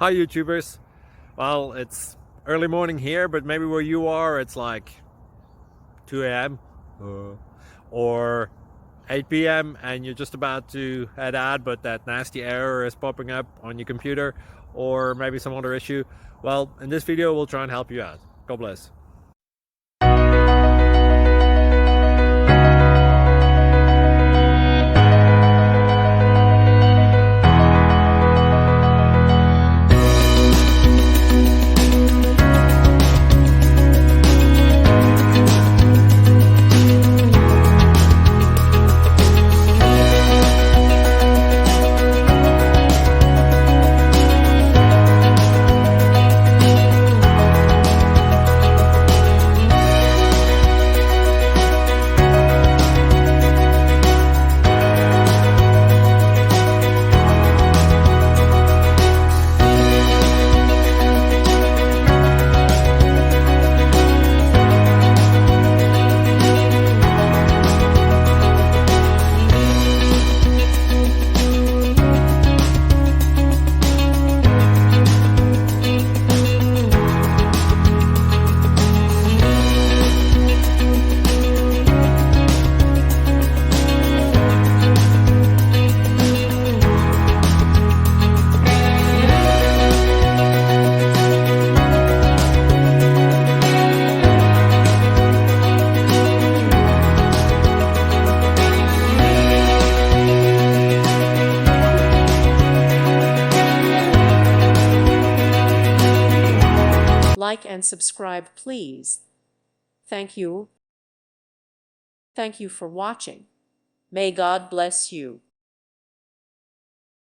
Hi YouTubers. Well, it's early morning here, but maybe where you are it's like 2 a.m. Or 8 p.m. and you're just about to head out, but that nasty error is popping up on your computer, or maybe some other issue. Well, in this video we'll try and help you out. God bless. Like and subscribe, please. Thank you. Thank you for watching. May God bless you.